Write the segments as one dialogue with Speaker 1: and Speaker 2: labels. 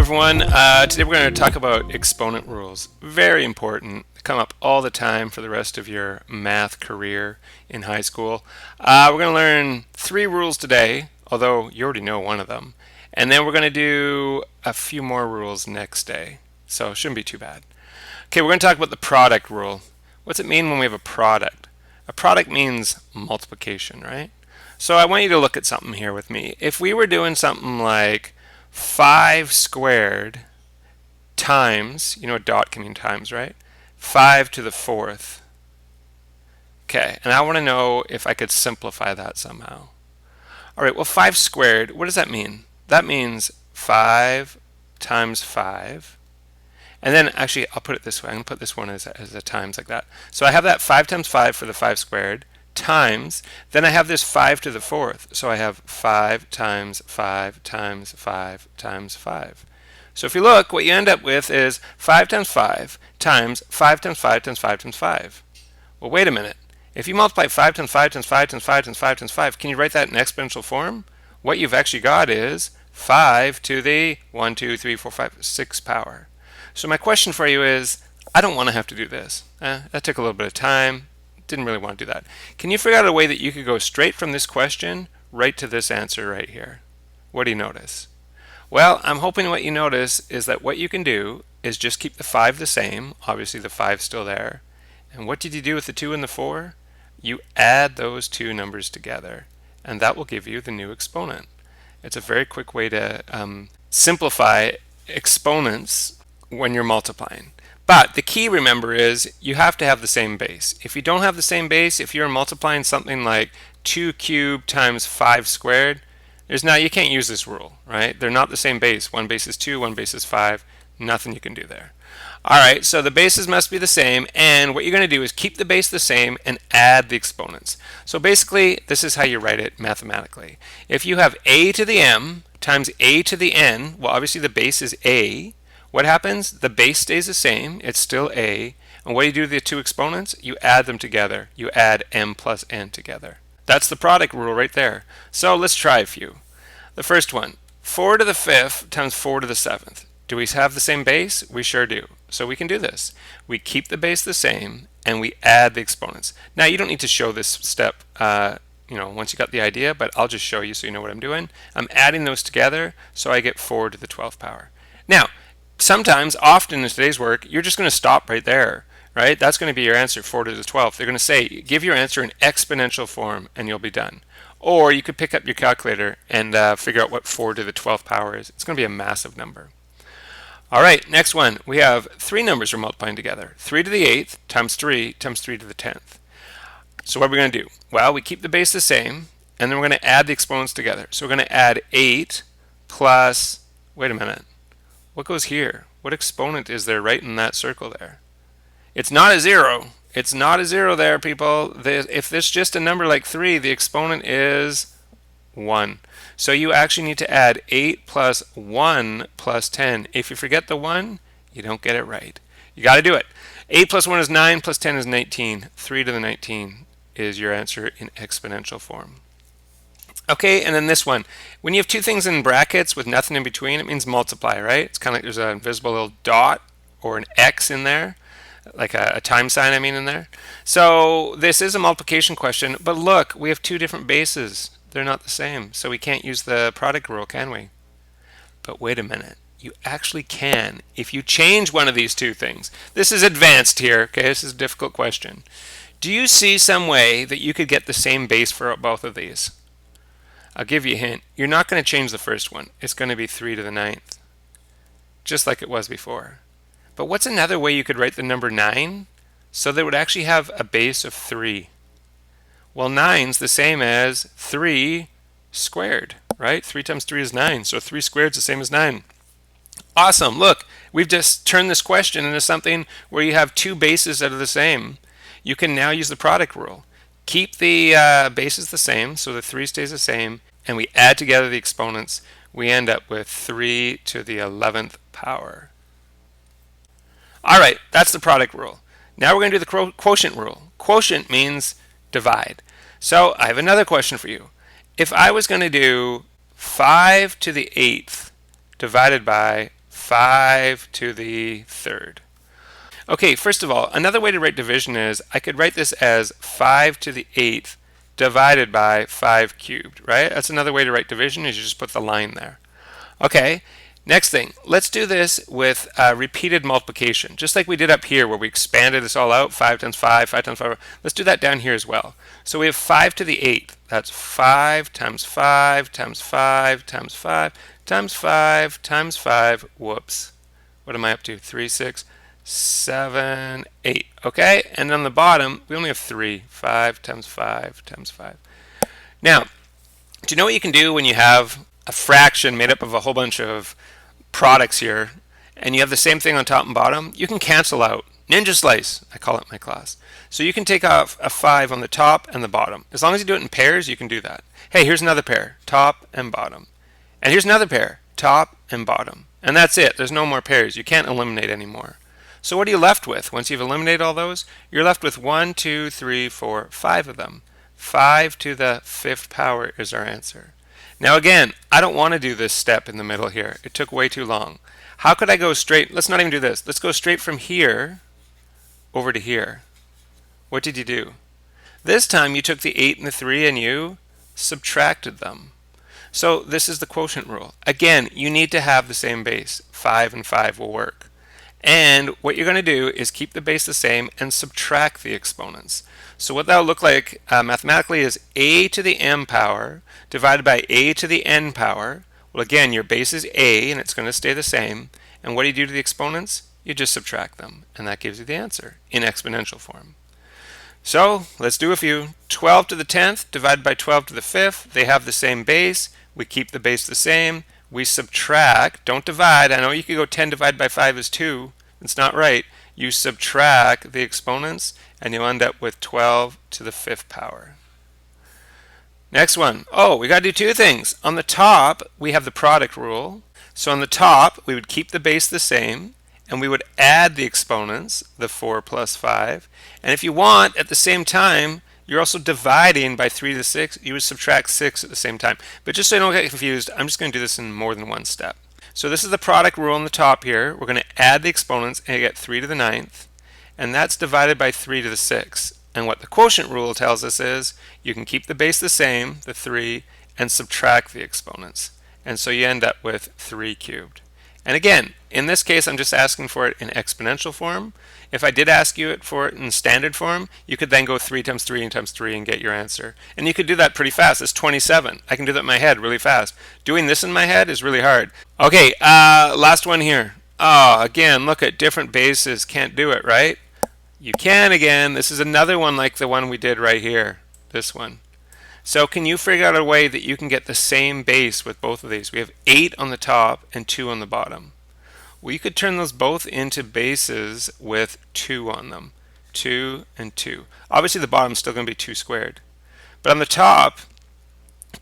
Speaker 1: everyone. Today we're going to talk about exponent rules. Very important. They come up all the time for the rest of your math career in high school. We're going to learn 3 rules today, although you already know one of them. And then we're going to do a few more rules next day. So it shouldn't be too bad. Okay, we're going to talk about the product rule. What's it mean when we have a product? A product means multiplication, right? So I want you to look at something here with me. If we were doing something like 5 squared times, you know a dot can mean times, right? 5 to the 4th. Okay, and I want to know if I could simplify that somehow. All right, well 5 squared, what does that mean? That means 5 times 5. And then actually I'll put it this way. I'm going to put this one as a times like that. So I have that 5 times 5 for the 5 squared times, then I have this 5 to the 4th. So I have 5 times 5 times 5 times 5. So if you look, what you end up with is 5 times 5 times 5 times 5 times 5 times 5. Well, wait a minute. If you multiply 5 times 5 times 5 times 5 times 5 times 5, can you write that in exponential form? What you've actually got is 5 to the 1, 2, 3, 4, 5, 6 power. So my question for you is, I don't want to have to do this. That took a little bit of time. Didn't really want to do that. Can you figure out a way that you could go straight from this question right to this answer right here? What do you notice? Well, I'm hoping what you notice is that what you can do is just keep the 5 the same. Obviously the 5's still there. And what did you do with the 2 and the 4? You add those two numbers together, and that will give you the new exponent. It's a very quick way to simplify exponents when you're multiplying. But the key, remember, is you have to have the same base. If you don't have the same base, if you're multiplying something like 2 cubed times 5 squared, you can't use this rule, right? They're not the same base. One base is 2, one base is 5. Nothing you can do there. All right, so the bases must be the same, and what you're going to do is keep the base the same and add the exponents. So basically, this is how you write it mathematically. If you have a to the m times a to the n, well, obviously the base is a. What happens? The base stays the same. It's still a. And what do you do to the two exponents? You add them together. You add m plus n together. That's the product rule right there. So let's try a few. The first one, 4 to the 5th times 4 to the 7th. Do we have the same base? We sure do. So we can do this. We keep the base the same and we add the exponents. Now you don't need to show this step once you got the idea, but I'll just show you so you know what I'm doing. I'm adding those together so I get 4 to the 12th power. Now, often in today's work, you're just going to stop right there, right? That's going to be your answer, 4 to the 12th. They're going to say, give your answer in exponential form and you'll be done. Or you could pick up your calculator and figure out what 4 to the 12th power is. It's going to be a massive number. All right, next one. We have 3 numbers we're multiplying together. 3 to the 8th times 3 times 3 to the 10th. So what are we going to do? Well, we keep the base the same, and then we're going to add the exponents together. So we're going to add 8 plus, wait a minute, what goes here? What exponent is there right in that circle there? It's not a 0. It's not a 0 there, people. If this is just a number like 3, the exponent is 1. So you actually need to add 8 plus 1 plus 10. If you forget the 1, you don't get it right. You got to do it. 8 plus 1 is 9, plus 10 is 19. 3 to the 19 is your answer in exponential form. Okay, and then this one. When you have two things in brackets with nothing in between, it means multiply, right? It's kind of like there's an invisible little dot or an X in there, like a time sign, in there. So this is a multiplication question, but look, we have 2 different bases. They're not the same, so we can't use the product rule, can we? But wait a minute. You actually can if you change one of these 2 things. This is advanced here, okay? This is a difficult question. Do you see some way that you could get the same base for both of these? I'll give you a hint. You're not going to change the first one. It's going to be 3 to the 9th, just like it was before. But what's another way you could write the number 9 so that it would actually have a base of 3? Well, 9's the same as 3 squared, right? 3 times 3 is 9, so 3 squared is the same as 9. Awesome. Look, we've just turned this question into something where you have 2 bases that are the same. You can now use the product rule. Keep the bases the same, so the 3 stays the same, and we add together the exponents. We end up with 3 to the 11th power. All right, that's the product rule. Now we're going to do the quotient rule. Quotient means divide. So I have another question for you. If I was going to do 5 to the 8th divided by 5 to the third. Okay, first of all, another way to write division is I could write this as 5 to the 8th divided by 5 cubed, right? That's another way to write division is you just put the line there. Okay, next thing, let's do this with repeated multiplication. Just like we did up here where we expanded this all out, 5 times 5, 5 times 5. Let's do that down here as well. So we have 5 to the 8th. That's 5 times 5 times 5 times 5 times 5 times 5. Whoops. What am I up to? 3, 6, 7, 8. Okay, and on the bottom, we only have 3. 5 times 5 times 5. Now, do you know what you can do when you have a fraction made up of a whole bunch of products here, and you have the same thing on top and bottom? You can cancel out. Ninja slice, I call it in my class. So you can take off a 5 on the top and the bottom. As long as you do it in pairs, you can do that. Hey, here's another pair, top and bottom. And here's another pair, top and bottom. And that's it. There's no more pairs. You can't eliminate anymore. So what are you left with? Once you've eliminated all those, you're left with 1, 2, 3, 4, 5 of them. 5 to the 5th power is our answer. Now again, I don't want to do this step in the middle here. It took way too long. How could I go straight? Let's not even do this. Let's go straight from here over to here. What did you do? This time you took the 8 and the 3 and you subtracted them. So this is the quotient rule. Again, you need to have the same base. 5 and 5 will work. And what you're going to do is keep the base the same and subtract the exponents. So what that will look like mathematically is a to the m power divided by a to the n power. Well, again, your base is a and it's going to stay the same. And what do you do to the exponents? You just subtract them. And that gives you the answer in exponential form. So let's do a few. 12 to the 10th divided by 12 to the 5th. They have the same base. We keep the base the same. We subtract. Don't divide. I know you could go 10 divided by 5 is 2. It's not right. You subtract the exponents and you'll end up with 12 to the 5th power. Next one. Oh, we got to do two things. On the top, we have the product rule. So on the top, we would keep the base the same and we would add the exponents, the 4 plus 5. And if you want, at the same time, you're also dividing by 3 to the 6. You would subtract 6 at the same time. But just so you don't get confused, I'm just going to do this in more than one step. So this is the product rule on the top here. We're going to add the exponents and get 3 to the 9th. And that's divided by 3 to the 6th. And what the quotient rule tells us is you can keep the base the same, the 3, and subtract the exponents. And so you end up with 3 cubed. And again, in this case, I'm just asking for it in exponential form. If I did ask you for it in standard form, you could then go 3 times 3 times 3 and get your answer. And you could do that pretty fast. It's 27. I can do that in my head really fast. Doing this in my head is really hard. Okay, last one here. Oh, again, look at different bases. Can't do it, right? You can again. This is another one like the one we did right here. This one. So can you figure out a way that you can get the same base with both of these? We have 8 on the top and 2 on the bottom. Well, you could turn those both into bases with 2 on them. 2 and 2. Obviously the bottom's still going to be 2 squared. But on the top,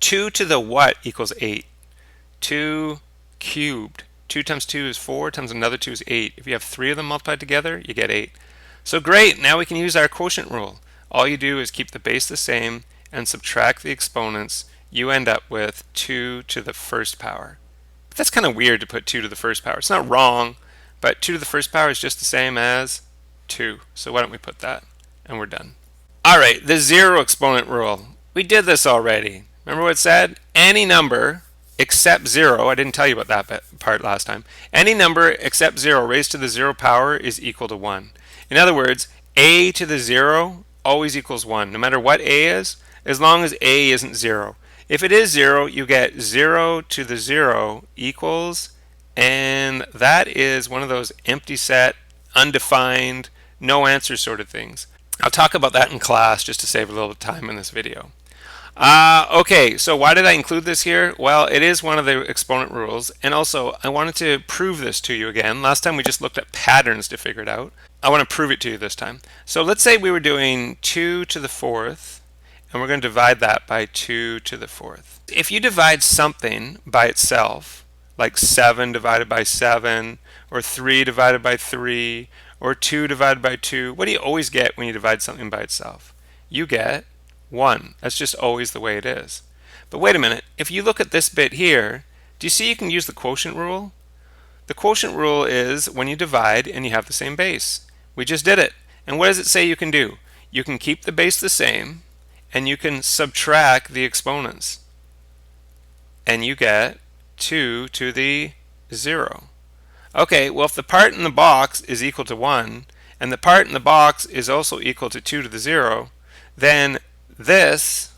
Speaker 1: 2 to the what equals 8? 2 cubed. 2 times 2 is 4 times another 2 is 8. If you have 3 of them multiplied together, you get 8. So great, now we can use our quotient rule. All you do is keep the base the same and subtract the exponents. You end up with 2 to the 1st power. But that's kind of weird to put 2 to the 1st power. It's not wrong, but 2 to the 1st power is just the same as 2. So why don't we put that? And we're done. All right, the zero exponent rule. We did this already. Remember what it said? Any number except 0, I didn't tell you about that part last time. Any number except 0 raised to the 0 power is equal to 1. In other words, a to the 0 always equals 1, no matter what a is, as long as a isn't 0. If it is 0, you get 0 to the 0 equals, and that is one of those empty set, undefined, no answer sort of things. I'll talk about that in class just to save a little time in this video. Okay, so why did I include this here? Well, it is one of the exponent rules, and also I wanted to prove this to you again. Last time we just looked at patterns to figure it out. I want to prove it to you this time. So let's say we were doing 2 to the 4th, and we're going to divide that by 2 to the 4th. If you divide something by itself, like 7 divided by 7, or 3 divided by 3, or 2 divided by 2, what do you always get when you divide something by itself? You get 1. That's just always the way it is. But wait a minute, if you look at this bit here, do you see you can use the quotient rule? The quotient rule is when you divide and you have the same base. We just did it. And what does it say you can do? You can keep the base the same and you can subtract the exponents. And you get 2 to the 0. Okay, well if the part in the box is equal to 1 and the part in the box is also equal to 2 to the 0, then this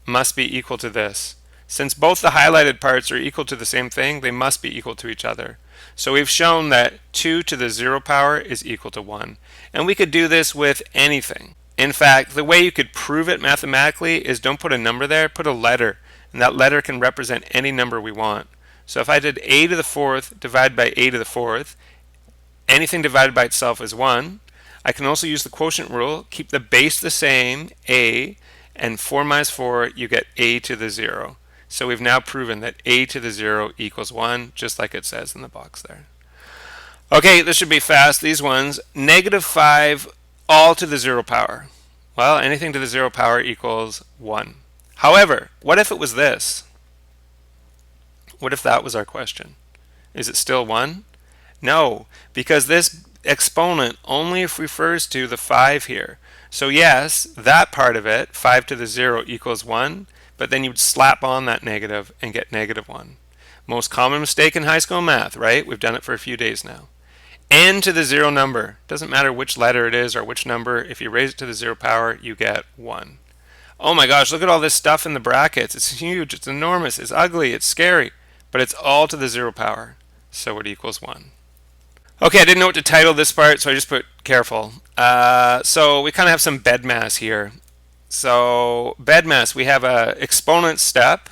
Speaker 1: must be equal to this. Since both the highlighted parts are equal to the same thing, they must be equal to each other. So we've shown that 2 to the 0 power is equal to 1. And we could do this with anything. In fact, the way you could prove it mathematically is don't put a number there, put a letter. And that letter can represent any number we want. So if I did a to the 4th divided by a to the 4th, anything divided by itself is 1. I can also use the quotient rule, keep the base the same, a, and 4 minus 4, you get a to the 0. So we've now proven that a to the 0 equals 1, just like it says in the box there. Okay, this should be fast, these ones. Negative 5 all to the 0 power. Well, anything to the 0 power equals 1. However, what if it was this? What if that was our question? Is it still 1? No, because this exponent only refers to the 5 here. So yes, that part of it, 5 to the 0 equals 1, but then you'd slap on that negative and get negative 1. Most common mistake in high school math, right? We've done it for a few days now. N to the 0 number. Doesn't matter which letter it is or which number. If you raise it to the 0 power, you get 1. Oh my gosh, look at all this stuff in the brackets. It's huge, it's enormous, it's ugly, it's scary. But it's all to the 0 power, so it equals 1. Okay, I didn't know what to title this part, so I just put careful. So we kind of have some bed mass here. So bed mass, we have a exponent step,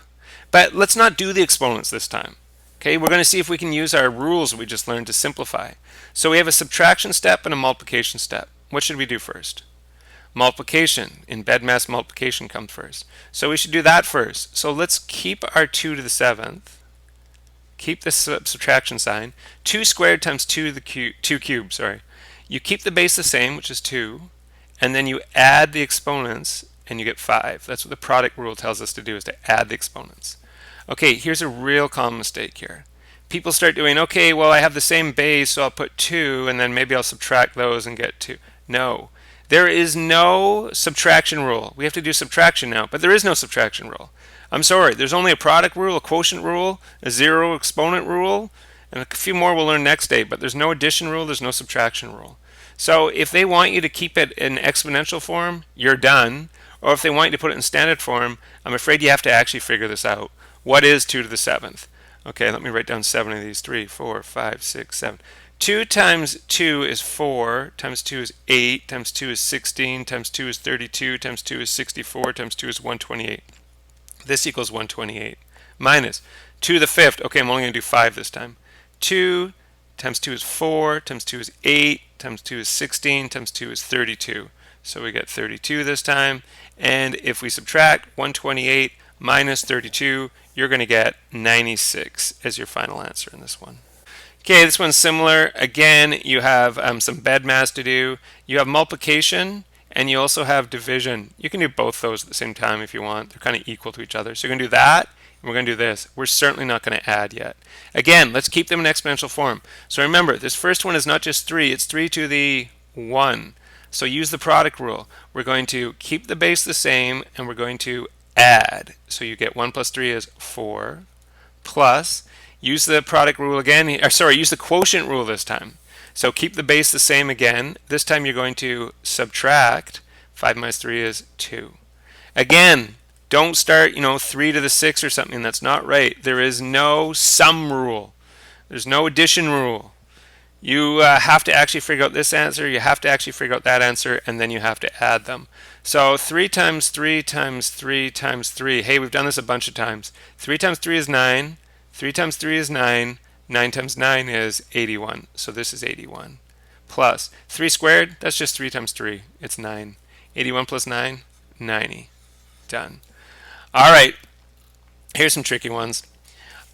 Speaker 1: but let's not do the exponents this time. Okay, we're going to see if we can use our rules we just learned to simplify. So we have a subtraction step and a multiplication step. What should we do first? Multiplication. In bed mass, multiplication comes first. So we should do that first. So let's keep our 2 to the 7th. Keep the subtraction sign. 2 squared times 2 cubed, sorry. You keep the base the same, which is 2, and then you add the exponents and you get 5. That's what the product rule tells us to do, is to add the exponents. Okay, here's a real common mistake here. People start doing, okay, well I have the same base, so I'll put 2 and then maybe I'll subtract those and get 2. No, there is no subtraction rule. We have to do subtraction now, but there is no subtraction rule. I'm sorry, there's only a product rule, a quotient rule, a zero exponent rule, and a few more we'll learn next day, but there's no addition rule, there's no subtraction rule. So if they want you to keep it in exponential form, you're done. Or if they want you to put it in standard form, I'm afraid you have to actually figure this out. What is 2 to the 7th? Okay, let me write down 7 of these. 3, 4, 5, 6, 7. 2 times 2 is 4, times 2 is 8, times 2 is 16, times 2 is 32, times 2 is 64, times 2 is 128. This equals 128. Minus 2 to the 5th. Okay, I'm only going to do 5 this time. 2 times 2 is 4, times 2 is 8, times 2 is 16, times 2 is 32. So we get 32 this time. And if we subtract 128 minus 32, you're going to get 96 as your final answer in this one. Okay, this one's similar. Again, you have some bed mass to do. You have multiplication. And you also have division. You can do both those at the same time if you want. They're kind of equal to each other. So you're going to do that, and we're going to do this. We're certainly not going to add yet. Again, let's keep them in exponential form. So remember, this first one is not just 3. It's 3 to the 1. So use the product rule. We're going to keep the base the same, and we're going to add. So you get 1 plus 3 is 4. Plus, use the product rule again. Use the quotient rule this time. So keep the base the same again. This time you're going to subtract. 5 minus 3 is 2. Again, don't start, 3 to the 6 or something. That's not right. There is no sum rule. There's no addition rule. You have to actually figure out this answer. You have to actually figure out that answer, and then you have to add them. So 3 times 3 times 3 times 3. Hey, we've done this a bunch of times. 3 times 3 is 9. 3 times 3 is 9. 9 times 9 is 81, so this is 81. Plus 3 squared, that's just 3 times 3, it's 9. 81 plus 9, 90. Done. All right, here's some tricky ones.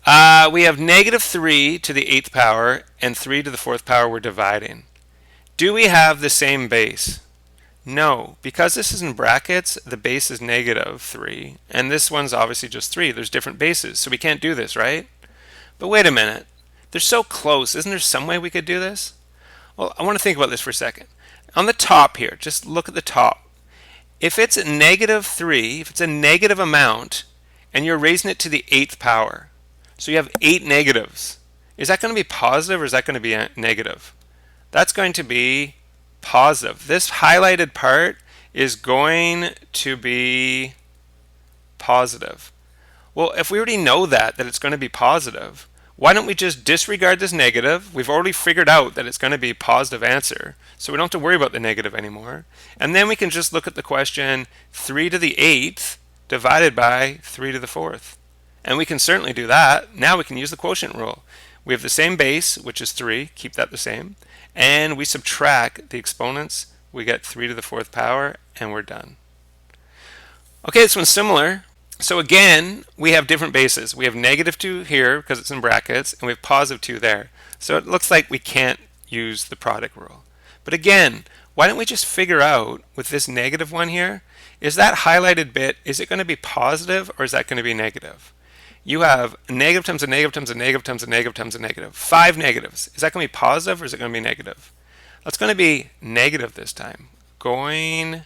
Speaker 1: We have negative 3 to the 8th power and 3 to the 4th power we're dividing. Do we have the same base? No, because this is in brackets, the base is negative 3, and this one's obviously just 3. There's different bases, so we can't do this, right? But wait a minute. They're so close. Isn't there some way we could do this? Well, I want to think about this for a second. On the top here, just look at the top. If it's a -3, if it's a negative amount, and you're raising it to the 8th power, so you have 8 negatives, is that going to be positive or is that going to be negative? That's going to be positive. This highlighted part is going to be positive. Well, if we already know that it's going to be positive, why don't we just disregard this negative? We've already figured out that it's going to be a positive answer, so we don't have to worry about the negative anymore. And then we can just look at the question 3 to the 8th divided by 3 to the 4th. And we can certainly do that. Now we can use the quotient rule. We have the same base, which is 3, keep that the same, and we subtract the exponents. We get 3 to the 4th power, and we're done. Okay, this one's similar. So again, we have different bases. We have -2 here because it's in brackets, and we have +2 there. So it looks like we can't use the product rule. But again, why don't we just figure out with this -1 here, is that highlighted bit, is it going to be positive or is that going to be negative? You have a negative times a negative times a negative times a negative times a negative. 5 negatives. Is that going to be positive or is it going to be negative? That's going to be negative this time. Going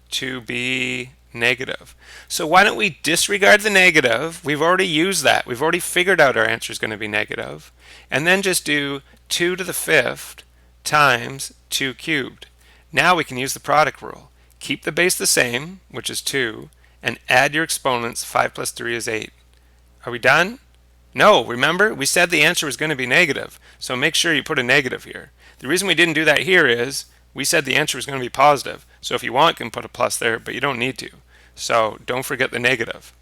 Speaker 1: to be negative. So why don't we disregard the negative? We've already used that. We've already figured out our answer is going to be negative. And then just do 2 to the 5th times 2 cubed. Now we can use the product rule. Keep the base the same, which is 2, and add your exponents. 5 plus 3 is 8. Are we done? No, remember, we said the answer was going to be negative, so make sure you put a negative here. The reason we didn't do that here is we said the answer was going to be positive, so if you want, you can put a plus there, but you don't need to. So don't forget the negative.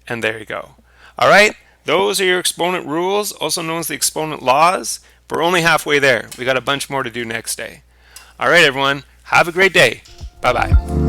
Speaker 1: And there you go. All right, those are your exponent rules, also known as the exponent laws. We're only halfway there. We got a bunch more to do next day. All right, everyone, have a great day. Bye-bye.